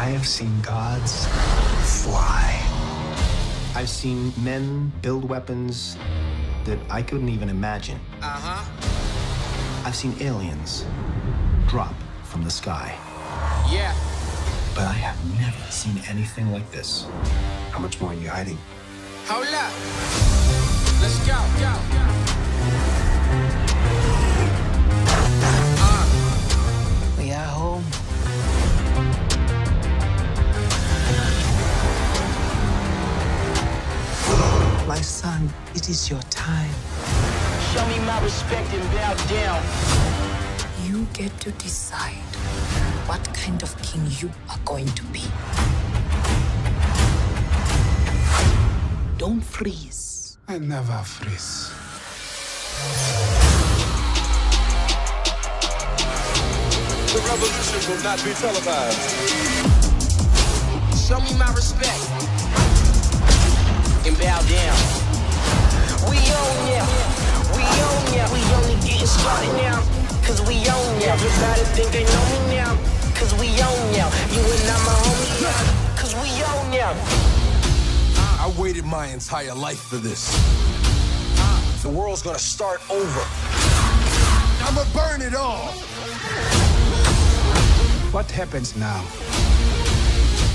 I have seen gods fly. I've seen men build weapons that I couldn't even imagine. I've seen aliens drop from the sky. Yeah. But I have never seen anything like this. How much more are you hiding? Hold up. Let's go. We are home. My son, it is your time. Show me my respect and bow down. You get to decide what kind of king you are going to be. Don't freeze. I never freeze. The revolution will not be televised. Show me my respect and bow down. We own ya. We own ya. We only getting started now. Cause we own ya. Everybody think they know me now. Cause we own ya. You and I'm a homie now. Cause we own ya. I waited my entire life for this. The world's gonna start over. I'ma burn it all. What happens now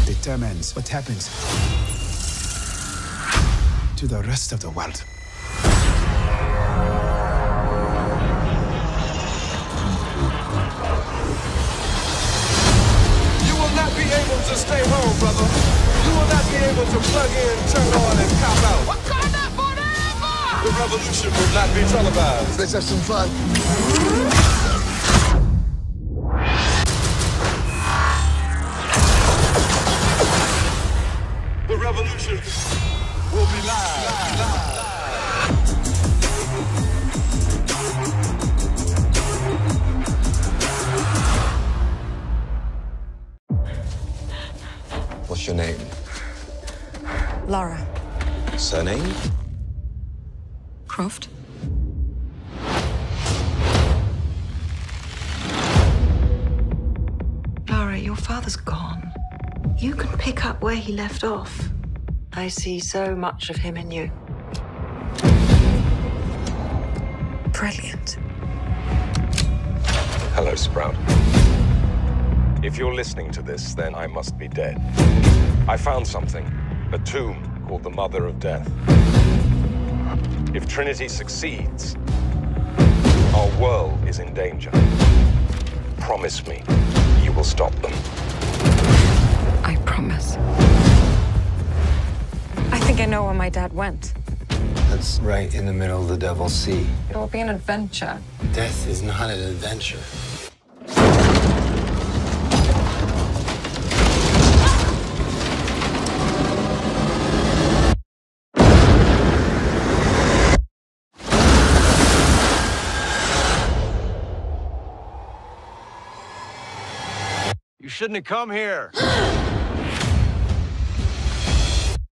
determines what happens to the rest of the world. You will not be able to stay home, brother. You will not be able to plug in, turn on, and cop out. Wakanda forever! The revolution will not be televised. Let's have some fun. The revolution will be live. What's your name? Lara Surname? Croft. Lara, your father's gone. You can pick up where he left off. I see so much of him in you. Brilliant. Hello, Sprout. If you're listening to this, then I must be dead. I found something, a tomb called the Mother of Death. If Trinity succeeds, our world is in danger. Promise me you will stop them. I promise. I think I know where my dad went. That's right in the middle of the Devil's Sea. It will be an adventure. Death is not an adventure. You shouldn't have come here.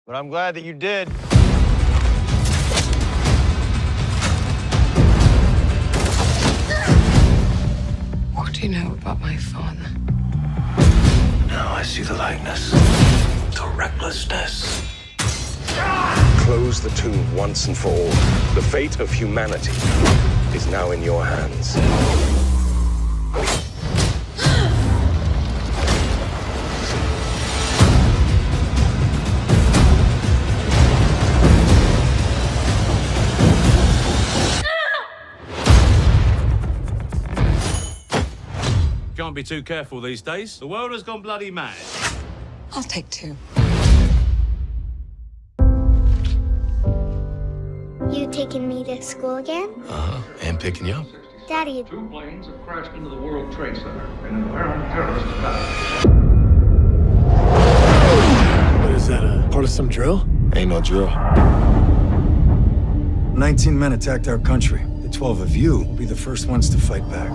But I'm glad that you did. What do you know about my father? Now I see the likeness. The recklessness. Close the tomb once and for all. The fate of humanity is now in your hands. Can't be too careful these days. The world has gone bloody mad. I'll take two. You taking me to school again? And picking you up. Daddy. 2 planes have crashed into the World Trade Center in an apparent terrorist attack. What is that, part of some drill? Ain't no drill. 19 men attacked our country. The 12 of you will be the first ones to fight back.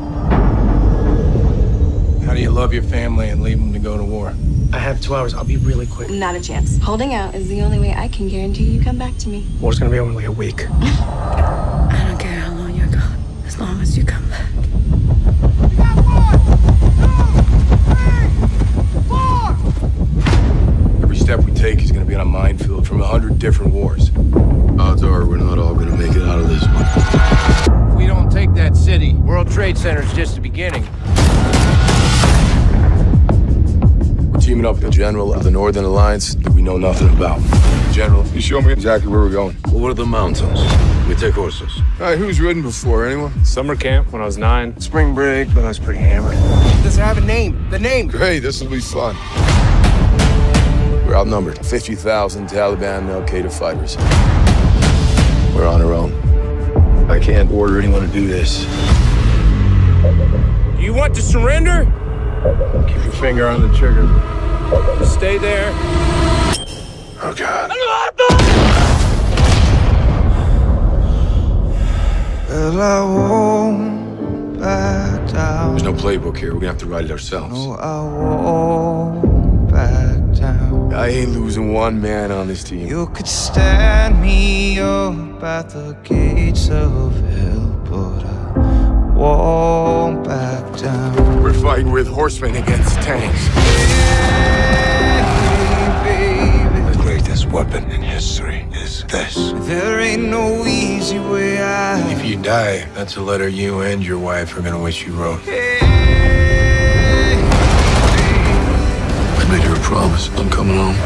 How do you love your family and leave them to go to war? I have 2 hours. I'll be really quick. Not a chance. Holding out is the only way I can guarantee you come back to me. War's gonna be over in like a week. I don't care how long you're gone, as long as you come back. We got 1, 2, 3, 4. World Trade Center's just the beginning. We're teaming up with the general of the Northern Alliance that we know nothing about. General, you show me exactly where we're going. Over the mountains. We take horses. All right, who's ridden before? Anyone? Summer camp when I was 9. Spring break, but I was pretty hammered. Does it have a name? The name? Great, this will be fun. We're outnumbered. 50,000 Taliban and Al-Qaeda fighters. We're on our own. I can't order anyone to do this. Do you want to surrender? Keep your finger on the trigger. Just stay there. Oh, God. Well, I won't back down. There's no playbook here. We're gonna have to write it ourselves. No, I won't back down. I ain't losing one man on this team. You could stand me up at the gates of hell, but I won't back down. We're fighting with horsemen against tanks. Hey, The greatest weapon in history is this. there ain't no easy way out. If you die, that's a letter you and your wife are gonna wish you wrote. I made her a promise. I'm coming home.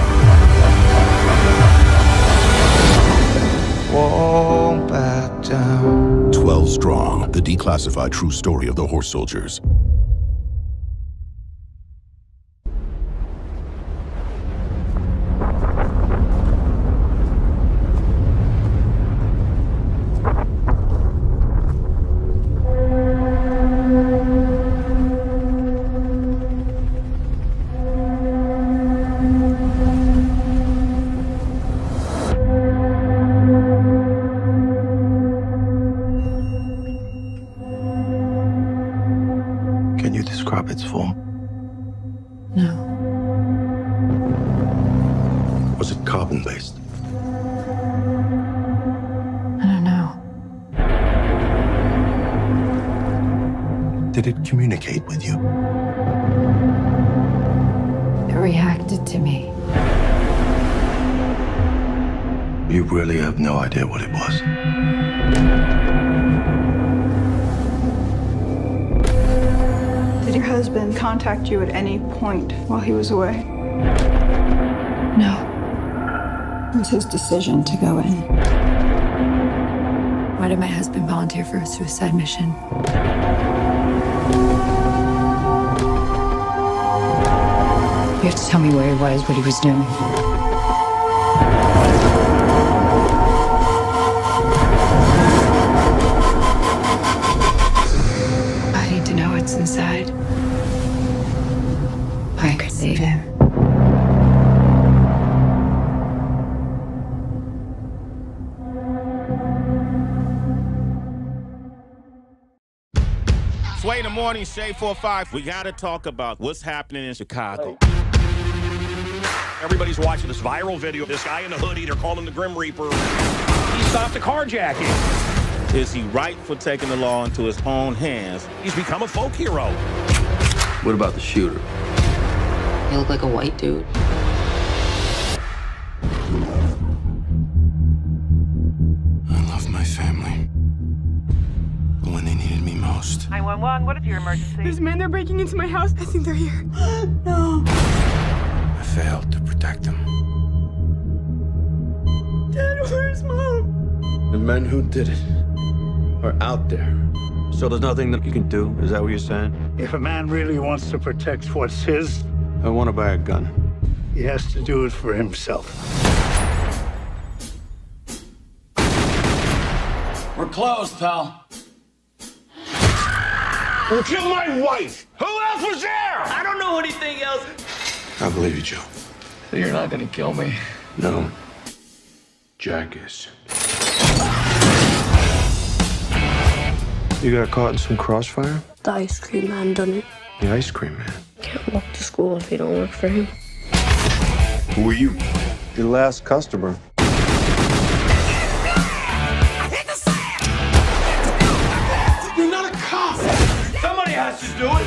Won't back down. 12 Strong, the declassified true story of the horse soldiers. Can you describe its form? No. Was it carbon-based? I don't know. Did it communicate with you? It reacted to me. You really have no idea what it was. Did your husband contact you at any point while he was away? No. It was his decision to go in. Why did my husband volunteer for a suicide mission? You have to tell me where he was, what he was doing. I need to know what's inside. I could save him. Sway in the morning, Shade 4-5. We gotta talk about what's happening in Chicago. Everybody's watching this viral video of this guy in the hoodie. They're calling him the Grim Reaper. He stopped a carjacking. Is he right for taking the law into his own hands? He's become a folk hero. What about the shooter? You look like a white dude. I love my family. But when they needed me most. 911, what is your emergency? There's men, they're breaking into my house. I think they're here. No. I failed to protect them. Dad, where's Mom? The men who did it are out there. So there's nothing that you can do? Is that what you're saying? If a man really wants to protect what's his, I want to buy a gun. he has to do it for himself. We're closed, pal. Who killed my wife? Who else was there? I don't know anything else. I believe you, Joe. So you're not gonna kill me? No. Jack is. You got caught in some crossfire? The ice cream man done it. The ice cream man. Can't walk to school if you don't work for him. Who are you? Your last customer. You're not a cop. Somebody has to do it.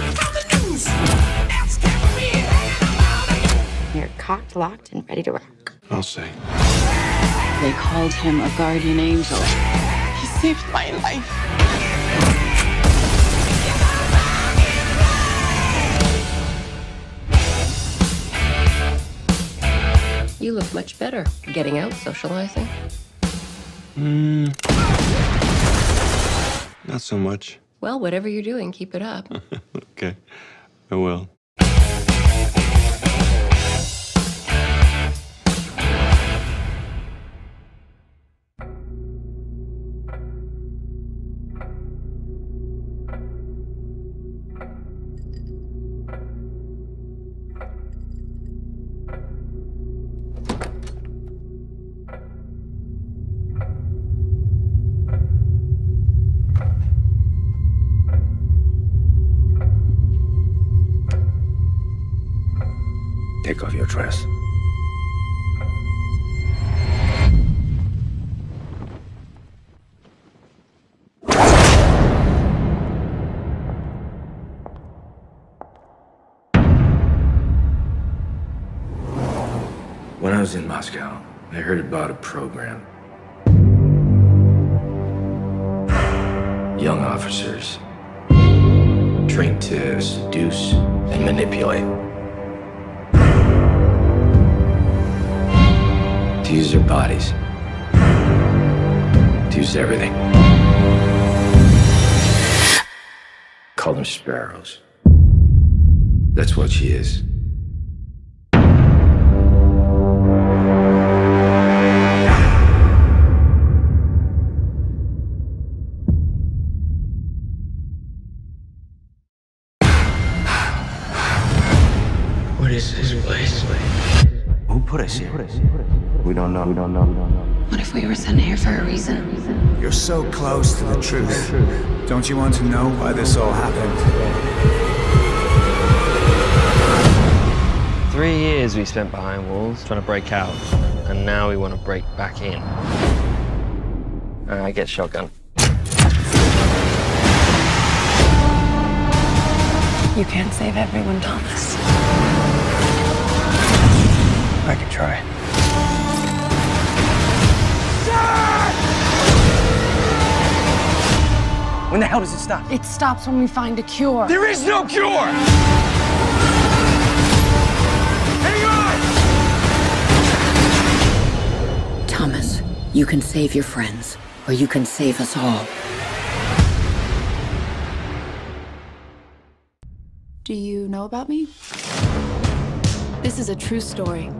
You're cocked, locked, and ready to rock. I'll say. They called him a guardian angel. He saved my life. much better. Getting out, socializing. Not so much. Well, whatever you're doing, keep it up. Okay, I will. Take off your dress. When I was in Moscow, I heard about a program. Young officers trained to seduce and manipulate. To use their bodies. To use everything. Call them sparrows. That's what she is. What is this place? Who put us here? We don't know. What if we were sent here for a reason? You're so close to the truth. Don't you want to know why this all happened? 3 years we spent behind walls trying to break out, and now we want to break back in. I get shotgun. You can't save everyone, Thomas. I could try. When the hell does it stop? It stops when we find a cure. There is no cure! Hang on! Thomas, you can save your friends, or you can save us all. Do you know about me? This is a true story.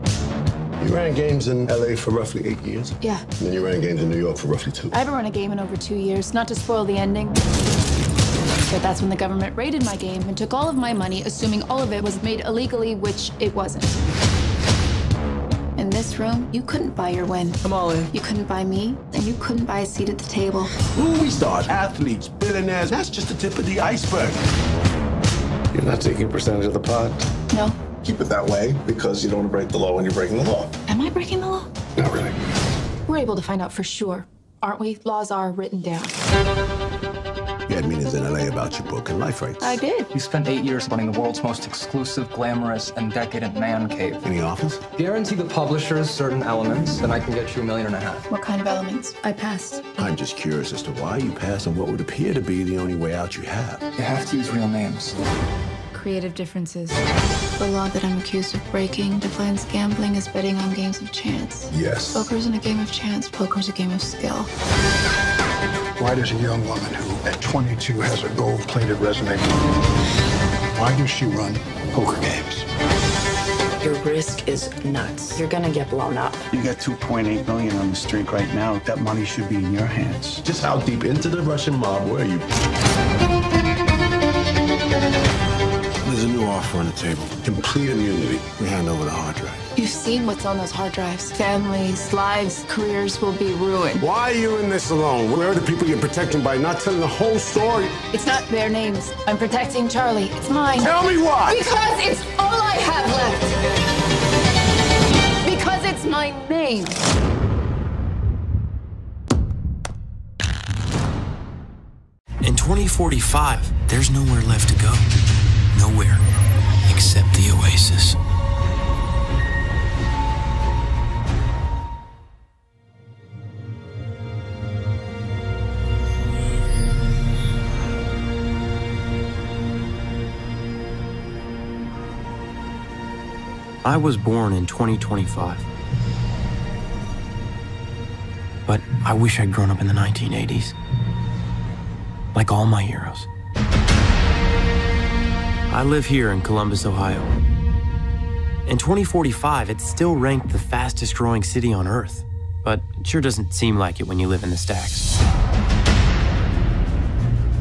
You ran games in LA for roughly 8 years? Yeah. And then you ran games in New York for roughly 2. I haven't run a game in over 2 years, not to spoil the ending. But that's when the government raided my game and took all of my money, assuming all of it was made illegally, which it wasn't. In this room, you couldn't buy your win. I'm all in. You couldn't buy me, and you couldn't buy a seat at the table. Movie stars, athletes, billionaires, that's just the tip of the iceberg. You're not taking a percentage of the pot? No. Keep it that way because you don't want to break the law when you're breaking the law. Am I breaking the law? Not really. We're able to find out for sure, aren't we? Laws are written down. You had meetings in LA about your book and life rights. I did. You spent 8 years running the world's most exclusive, glamorous, and decadent man cave. Any offers? Guarantee the publishers certain elements, then I can get you $1.5 million. What kind of elements? I passed. I'm just curious as to why you passed on what would appear to be the only way out you have. You have to use real names. Creative differences. The law that I'm accused of breaking defines gambling as betting on games of chance. Yes. Poker isn't a game of chance. Poker's a game of skill. Why does a young woman who, at 22, has a gold-plated resume, why does she run poker games? Your risk is nuts. You're gonna get blown up. You got $2.8 million on the street right now. That money should be in your hands. Just how deep into the Russian mob were you? There's a new offer on the table. Complete immunity. We hand over the hard drive. You've seen what's on those hard drives. Families, lives, careers will be ruined. Why are you in this alone? Where are the people you're protecting by not telling the whole story? It's not their names. I'm protecting Charlie. It's mine. Tell me why! Because it's all I have left. Because it's my name. In 2045, there's nowhere left to go. Nowhere except the Oasis. I was born in 2025. I wish I'd grown up in the 1980s. Like all my heroes. I live here in Columbus, Ohio. In 2045, it's still ranked the fastest growing city on Earth. But it sure doesn't seem like it when you live in the stacks.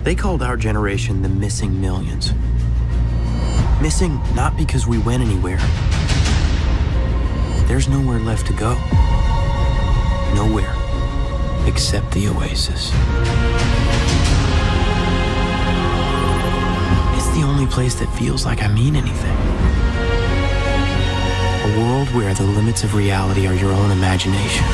They called our generation the missing millions. Missing not because we went anywhere. There's nowhere left to go. Nowhere except the Oasis. It's the only place that feels like I mean anything. A world where the limits of reality are your own imagination.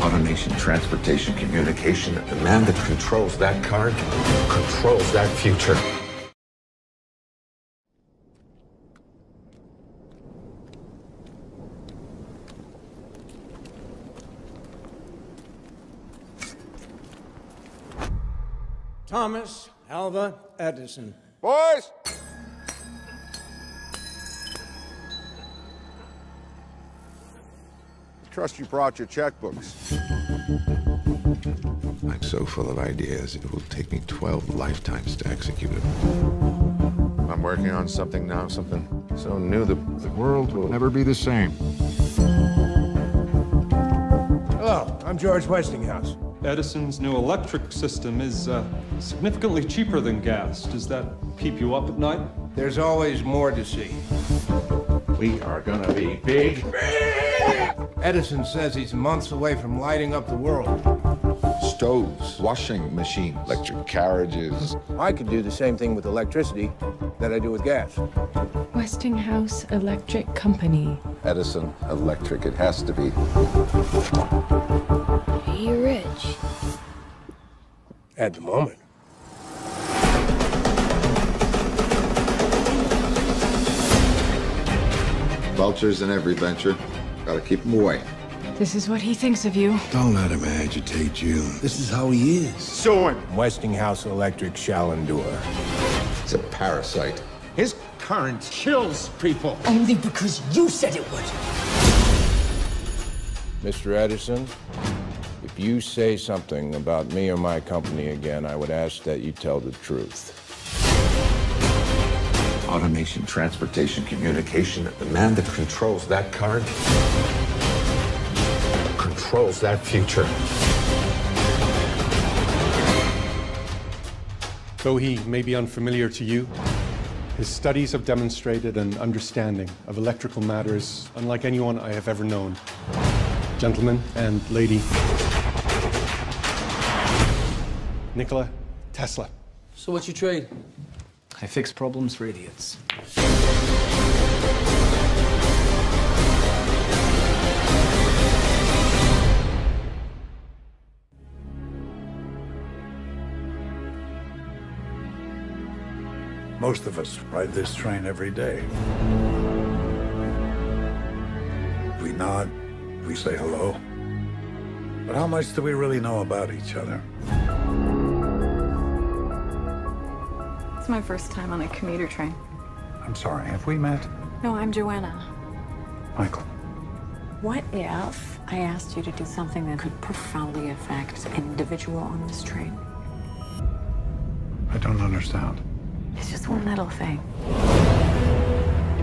Automation, transportation, communication. The man that controls that card controls that future. Thomas Alva Edison. Boys! Trust you brought your checkbooks. I'm so full of ideas, it will take me 12 lifetimes to execute it. I'm working on something now, something so new that the world will never be the same. Hello, I'm George Westinghouse. Edison's new electric system is significantly cheaper than gas. Does that keep you up at night? There's always more to see. We are gonna be big. Edison says he's months away from lighting up the world. Stoves, washing machines, electric carriages. I could do the same thing with electricity that I do with gas. Westinghouse Electric Company. Edison Electric, it has to be. Are you rich? At the moment. Vultures in every venture. Gotta keep them away. This is what he thinks of you. Don't let him agitate you. This is how he is. Sue him! Westinghouse Electric shall endure. It's a parasite. His current kills people. Only because you said it would. Mr. Edison, if you say something about me or my company again, I would ask that you tell the truth. Automation, transportation, communication. The man that controls that card controls that future. Though he may be unfamiliar to you, his studies have demonstrated an understanding of electrical matters unlike anyone I have ever known. Gentlemen and lady, Nikola Tesla. So what you trade? I fix problems for idiots. Most of us ride this train every day. We nod, we say hello. But how much do we really know about each other? It's my first time on a commuter train. I'm sorry, have we met? No, I'm Joanna. Michael. What if I asked you to do something that could profoundly affect an individual on this train? I don't understand. It's just one little thing.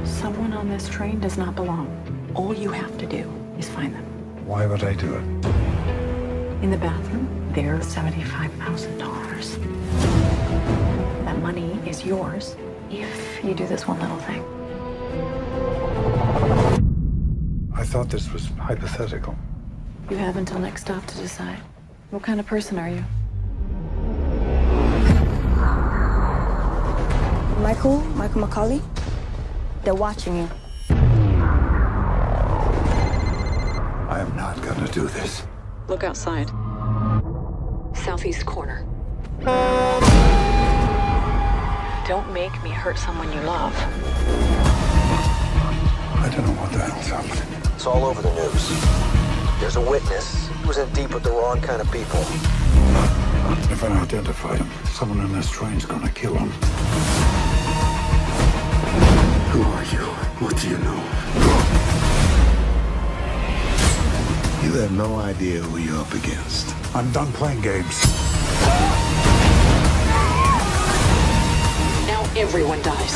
Someone on this train does not belong. All you have to do is find them. Why would I do it? In the bathroom, there's $75,000. That money is yours if you do this one little thing. I thought this was hypothetical. You have until next stop to decide. What kind of person are you? Michael McCauley, they're watching you. I am not gonna do this. Look outside. Southeast corner. Don't make me hurt someone you love. I don't know what the hell's happening. It's all over the news. There's a witness who's in deep with the wrong kind of people. If I identify him, someone in this train's gonna kill him. Who are you? What do you know? You have no idea who you're up against. I'm done playing games. Now everyone dies.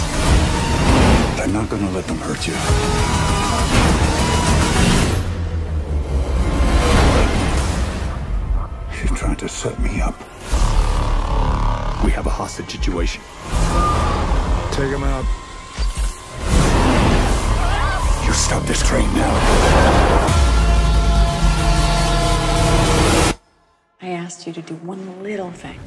I'm not gonna let them hurt you. You're trying to set me up. We have a hostage situation. Take him out. You stop this train now. I asked you to do one little thing.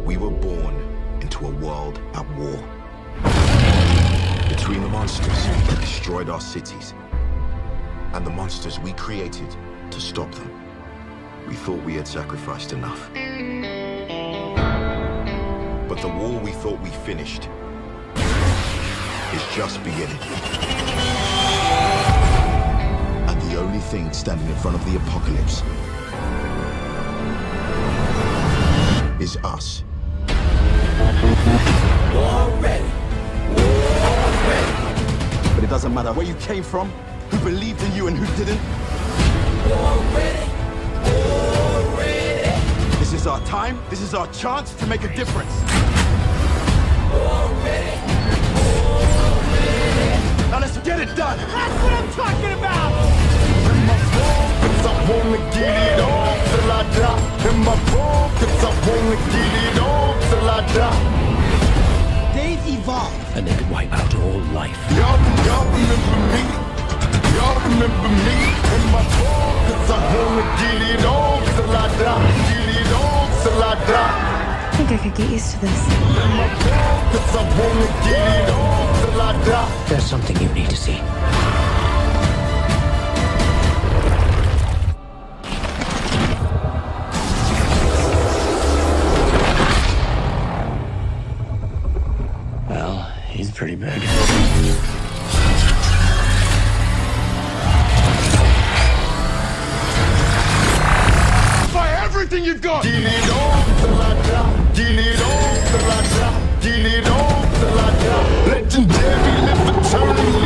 We were born into a world at war. Between the monsters that destroyed our cities and the monsters we created to stop them, we thought we had sacrificed enough. But the war we thought we finished is just beginning. And the only thing standing in front of the apocalypse is us. War ready. But it doesn't matter where you came from, who believed in you and who didn't. War ready. This is our time. This is our chance to make a difference. War ready. Now let's get it done. That's what I'm talking about. In my focus, I wanna get it on till I die. In my focus, I wanna get it on till I die. They've evolved. And they could wipe out all life. Y'all remember me? Y'all remember me? In my focus, I wanna get it on till I die. Get it on till I die. I think I could get used to this. In my focus, I wanna get it on till I die. There's something you need to see. Well, he's pretty big. Fire everything you've got! Get it on till I die. Get it on till I die. Get it on till I die. Legendary, live eternally.